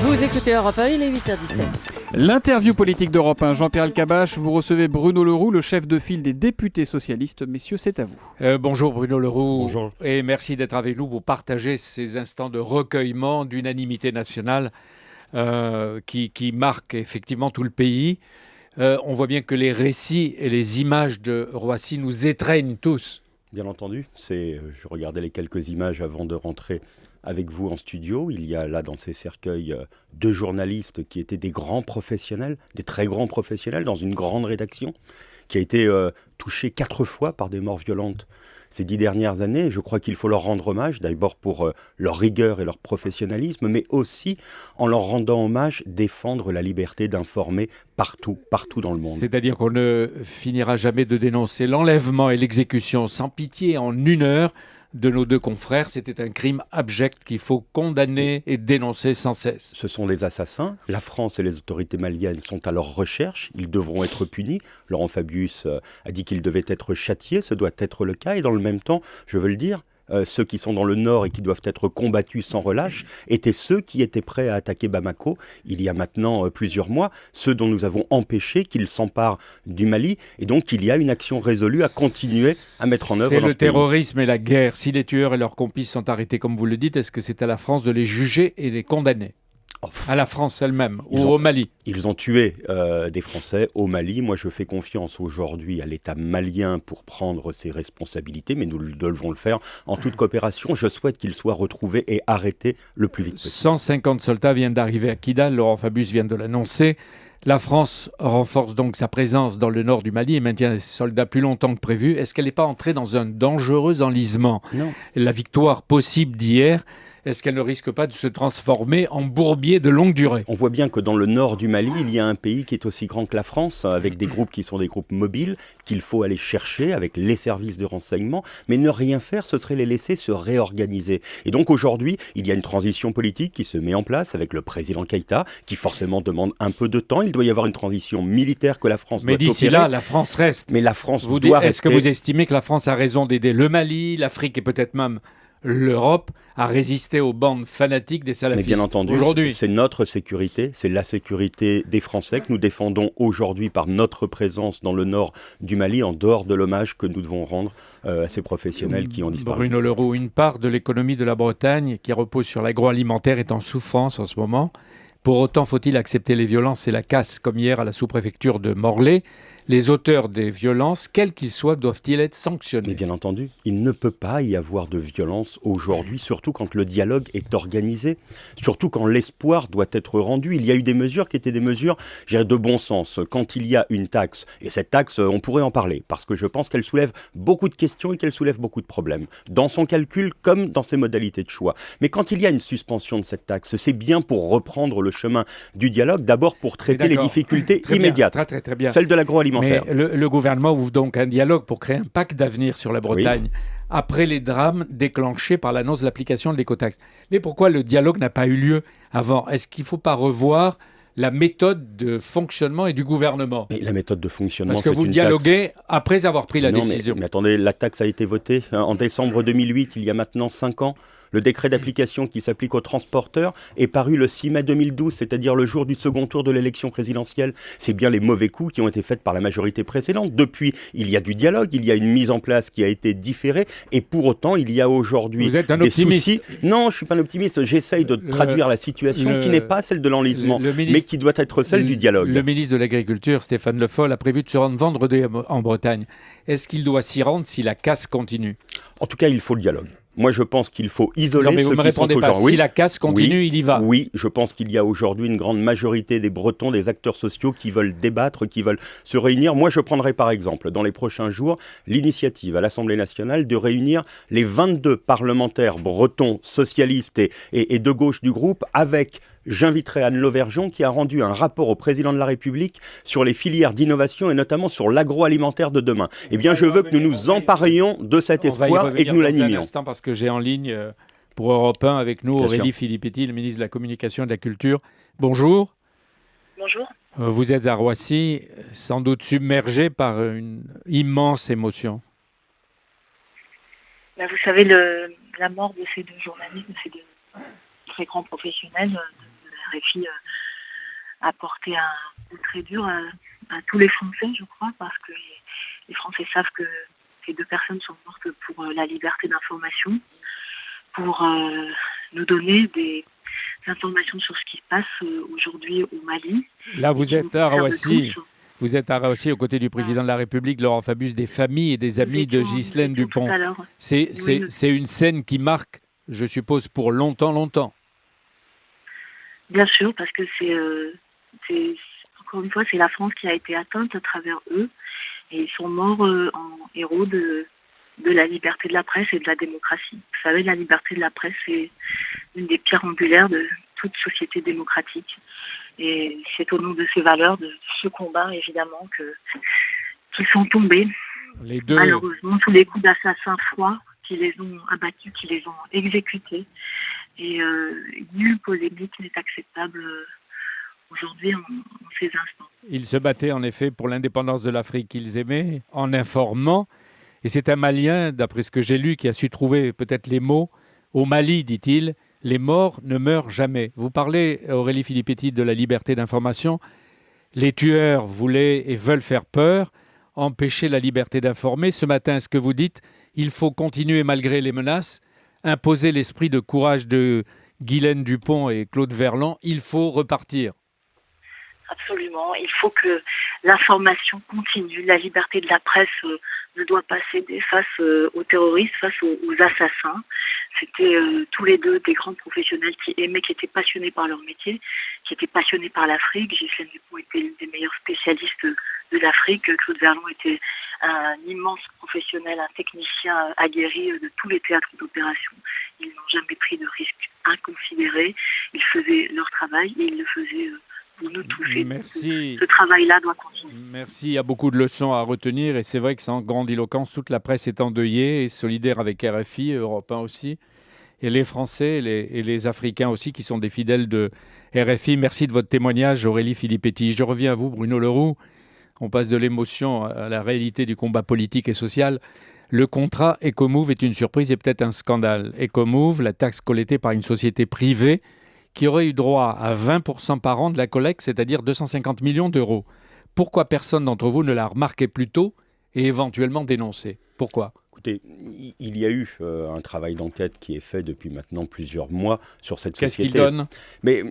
Vous écoutez Europe 1, il est 8h17. L'interview politique d'Europe 1, Jean-Pierre Elkabbach, vous recevez Bruno Le Roux, le chef de file des députés socialistes. Messieurs, c'est à vous. Bonjour Bruno Le Roux. Bonjour. Et merci d'être avec nous pour partager ces instants de recueillement, d'unanimité nationale qui marquent effectivement tout le pays. On voit bien que les récits et les images de Roissy nous étreignent tous. Bien entendu, je regardais les quelques images avant de rentrer avec vous en studio. Il y a là dans ces cercueils deux journalistes qui étaient des grands professionnels, des très grands professionnels dans une grande rédaction, qui a été touchée 4 fois par des morts violentes ces 10 dernières années. Je crois qu'il faut leur rendre hommage, d'abord pour leur rigueur et leur professionnalisme, mais aussi en leur rendant hommage, défendre la liberté d'informer partout dans le monde. C'est-à-dire qu'on ne finira jamais de dénoncer l'enlèvement et l'exécution sans pitié en 1 heure de nos 2 confrères. C'était un crime abject qu'il faut condamner et dénoncer sans cesse. Ce sont les assassins. La France et les autorités maliennes sont à leur recherche. Ils devront être punis. Laurent Fabius a dit qu'ils devaient être châtiés. Ce doit être le cas. Et dans le même temps, je veux le dire, ceux qui sont dans le nord et qui doivent être combattus sans relâche étaient ceux qui étaient prêts à attaquer Bamako il y a maintenant plusieurs mois, ceux dont nous avons empêché qu'ils s'emparent du Mali. Et donc il y a une action résolue à continuer à mettre en œuvre dans ce pays. C'est le terrorisme et la guerre. Si les tueurs et leurs complices sont arrêtés comme vous le dites, est-ce que c'est à la France de les juger et les condamner ? À la France elle-même ou au Mali? Ils ont tué des Français au Mali. Moi, je fais confiance aujourd'hui à l'État malien pour prendre ses responsabilités, mais nous devons le faire en toute coopération. Je souhaite qu'ils soient retrouvés et arrêtés le plus vite possible. 150 soldats viennent d'arriver à Kidal. Laurent Fabius vient de l'annoncer. La France renforce donc sa présence dans le nord du Mali et maintient ses soldats plus longtemps que prévu. Est-ce qu'elle n'est pas entrée dans un dangereux enlisement? Non. La victoire possible d'hier, est-ce qu'elle ne risque pas de se transformer en bourbier de longue durée? On voit bien que dans le nord du Mali, il y a un pays qui est aussi grand que la France, avec des groupes qui sont des groupes mobiles, qu'il faut aller chercher avec les services de renseignement. Mais ne rien faire, ce serait les laisser se réorganiser. Et donc aujourd'hui, il y a une transition politique qui se met en place avec le président Keïta, qui forcément demande un peu de temps. Il doit y avoir une transition militaire que la France doit opérer. Mais d'ici là, la France reste. Mais la France doit rester. Est-ce que vous estimez que la France a raison d'aider le Mali, l'Afrique et peut-être même l'Europe à résister aux bandes fanatiques des salafistes? Mais bien entendu, aujourd'hui, c'est notre sécurité, c'est la sécurité des Français que nous défendons aujourd'hui par notre présence dans le nord du Mali, en dehors de l'hommage que nous devons rendre à ces professionnels qui ont disparu. Bruno Le Roux, une part de l'économie de la Bretagne qui repose sur l'agroalimentaire est en souffrance en ce moment. Pour autant, faut-il accepter les violences et la casse, comme hier à la sous-préfecture de Morlaix? Les auteurs des violences, quels qu'ils soient, doivent-ils être sanctionnés? Mais bien entendu, il ne peut pas y avoir de violence aujourd'hui, surtout quand le dialogue est organisé, surtout quand l'espoir doit être rendu. Il y a eu des mesures qui étaient des mesures, je dirais, de bon sens. Quand il y a une taxe, et cette taxe, on pourrait en parler, parce que je pense qu'elle soulève beaucoup de questions et qu'elle soulève beaucoup de problèmes, dans son calcul comme dans ses modalités de choix. Mais quand il y a une suspension de cette taxe, c'est bien pour reprendre le chemin du dialogue, d'abord pour traiter les difficultés immédiates, très bien. Celle de l'agroalimentaire. Mais le gouvernement ouvre donc un dialogue pour créer un pacte d'avenir sur la Bretagne, après les drames déclenchés par l'annonce de l'application de l'écotaxe. Mais pourquoi le dialogue n'a pas eu lieu avant? Est-ce qu'il ne faut pas revoir la méthode de fonctionnement et du gouvernement? Et la méthode de fonctionnement, parce que vous dialoguez après avoir pris la décision. Mais attendez, la taxe a été votée en décembre 2008, il y a maintenant 5 ans. Le décret d'application qui s'applique aux transporteurs est paru le 6 mai 2012, c'est-à-dire le jour du second tour de l'élection présidentielle. C'est bien les mauvais coups qui ont été faits par la majorité précédente. Depuis, il y a du dialogue, il y a une mise en place qui a été différée, et pour autant, il y a aujourd'hui des soucis. Non, je ne suis pas un optimiste, j'essaye de traduire la situation qui n'est pas celle de l'enlisement, mais qui doit être celle du dialogue. Le ministre de l'Agriculture, Stéphane Le Foll, a prévu de se rendre vendredi en Bretagne. Est-ce qu'il doit s'y rendre si la casse continue? En tout cas, il faut le dialogue. Moi, je pense qu'il faut isoler ceux qui sont aux gens. Si la casse continue, il y va. Oui, je pense qu'il y a aujourd'hui une grande majorité des Bretons, des acteurs sociaux qui veulent débattre, qui veulent se réunir. Moi, je prendrai par exemple, dans les prochains jours, l'initiative à l'Assemblée nationale de réunir les 22 parlementaires bretons, socialistes et de gauche du groupe avec... J'inviterai Anne Lauvergeon qui a rendu un rapport au président de la République sur les filières d'innovation et notamment sur l'agroalimentaire de demain. Eh bien, je veux que nous nous emparions de cet espoir et que nous l'animions. Parce que j'ai en ligne pour Europe 1 avec nous Aurélie Filippetti, le ministre de la Communication et de la Culture. Bonjour. Bonjour. Vous êtes à Roissy, sans doute submergé par une immense émotion. Vous savez, la mort de ces 2 journalistes, de ces 2 très grands professionnels de la RFI a porté un coup très dur à tous les Français, je crois, parce que les Français savent que ces 2 personnes sont mortes pour la liberté d'information, pour nous donner des informations sur ce qui se passe aujourd'hui au Mali. Là, vous êtes à Roissy. Tous. Vous êtes à Roissy aux côtés du président de la République, Laurent Fabius, des familles et des amis de Ghislaine Dupont. C'est une scène qui marque, je suppose, pour longtemps. Bien sûr, parce que c'est encore une fois, c'est la France qui a été atteinte à travers eux. Et ils sont morts en héros de la liberté de la presse et de la démocratie. Vous savez, la liberté de la presse, c'est une des pierres angulaires de toute société démocratique. Et c'est au nom de ces valeurs, de ce combat, évidemment, qu'ils sont tombés. Les 2... Malheureusement, sous les coups d'assassins froids qui les ont abattus, qui les ont exécutés. Et nulle polémique n'est acceptable aujourd'hui en ces instants. Ils se battaient en effet pour l'indépendance de l'Afrique qu'ils aimaient, en informant. Et c'est un Malien, d'après ce que j'ai lu, qui a su trouver peut-être les mots. Au Mali, dit-il, les morts ne meurent jamais. Vous parlez, Aurélie Filippetti, de la liberté d'information. Les tueurs voulaient et veulent faire peur, empêcher la liberté d'informer. Ce matin, ce que vous dites, il faut continuer malgré les menaces, imposer l'esprit de courage de Ghislaine Dupont et Claude Verlan. Il faut repartir. Absolument. Il faut que l'information continue. La liberté de la presse ne doit pas céder face aux terroristes, face aux assassins. C'était tous les 2 des grands professionnels qui aimaient, qui étaient passionnés par leur métier, qui étaient passionnés par l'Afrique. Ghislaine Dupont était l'une des meilleures spécialistes de l'Afrique. Claude Verlan était un immense professionnel, un technicien aguerri de tous les théâtres d'opération. Ils n'ont jamais pris de risques inconsidérés. Ils faisaient leur travail et ils le faisaient pour nous tous. Merci. Ce travail-là doit continuer. Merci. Il y a beaucoup de leçons à retenir et c'est vrai que c'est en grandiloquence. Toute la presse est endeuillée et solidaire avec RFI, Europe 1 aussi, et les Français et les Africains aussi qui sont des fidèles de RFI. Merci de votre témoignage, Aurélie Filippetti. Je reviens à vous, Bruno Leroux. On passe de l'émotion à la réalité du combat politique et social. Le contrat Ecomove est une surprise et peut-être un scandale. Ecomove, la taxe collectée par une société privée qui aurait eu droit à 20% par an de la collecte, c'est-à-dire 250 millions d'euros. Pourquoi personne d'entre vous ne l'a remarqué plus tôt et éventuellement dénoncé ? Pourquoi ? Écoutez, il y a eu un travail d'enquête qui est fait depuis maintenant plusieurs mois sur cette société. Qu'est-ce qu'il donne ? Mais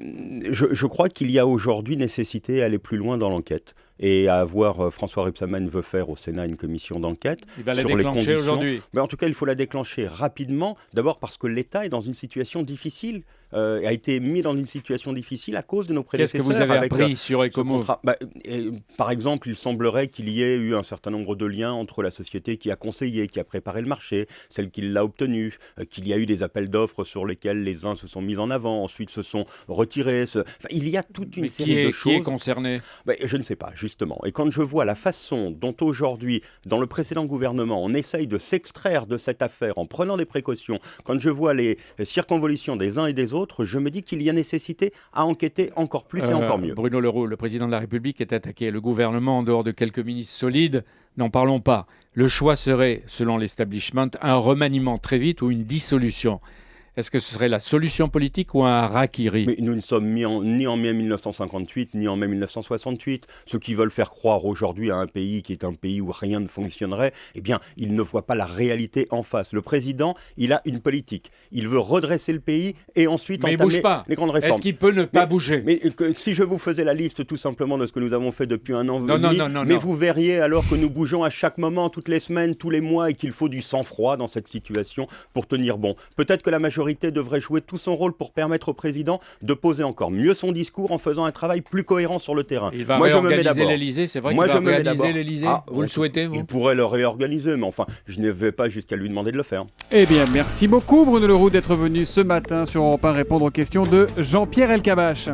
je crois qu'il y a aujourd'hui nécessité d'aller plus loin dans l'enquête et à avoir, François Rebsamen veut faire au Sénat une commission d'enquête sur les conditions. Aujourd'hui. Mais en tout cas, il faut la déclencher rapidement, d'abord parce que l'État est dans une situation difficile, a été mis dans une situation difficile à cause de nos prédécesseurs. Qu'est-ce que vous avez appris sur Ecomove ? Par exemple, il semblerait qu'il y ait eu un certain nombre de liens entre la société qui a conseillé, qui a préparé le marché, celle qui l'a obtenu, qu'il y a eu des appels d'offres sur lesquels les uns se sont mis en avant, ensuite se sont retirés. Il y a toute une série de choses. Qui est concerné ? Je ne sais pas, justement. Et quand je vois la façon dont aujourd'hui, dans le précédent gouvernement, on essaye de s'extraire de cette affaire en prenant des précautions, quand je vois les circonvolutions des uns et des autres, je me dis qu'il y a nécessité à enquêter encore plus et encore mieux. Bruno Leroux, le président de la République est attaqué. Le gouvernement, en dehors de quelques ministres solides, n'en parlons pas. Le choix serait, selon l'establishment, un remaniement très vite ou une dissolution. Est-ce que ce serait la solution politique ou un harakiri ? Mais nous ne sommes ni en mai 1958, ni en mai 1968. Ceux qui veulent faire croire aujourd'hui à un pays qui est un pays où rien ne fonctionnerait, eh bien, ils ne voient pas la réalité en face. Le président, il a une politique. Il veut redresser le pays et ensuite entamer les grandes réformes. Est-ce qu'il peut ne pas bouger ? Mais si je vous faisais la liste tout simplement de ce que nous avons fait depuis un an et demi, vous verriez alors que nous bougeons à chaque moment, toutes les semaines, tous les mois, et qu'il faut du sang-froid dans cette situation pour tenir bon. Peut-être que la majorité devrait jouer tout son rôle pour permettre au président de poser encore mieux son discours en faisant un travail plus cohérent sur le terrain. Il va réorganiser l'Élysée, c'est vrai qu'il va réorganiser l'Élysée. Vous le souhaitez, vous ? Il pourrait le réorganiser, mais enfin, je ne vais pas jusqu'à lui demander de le faire. Eh bien, merci beaucoup Bruno Leroux d'être venu ce matin sur Europe 1 répondre aux questions de Jean-Pierre Elkabbach.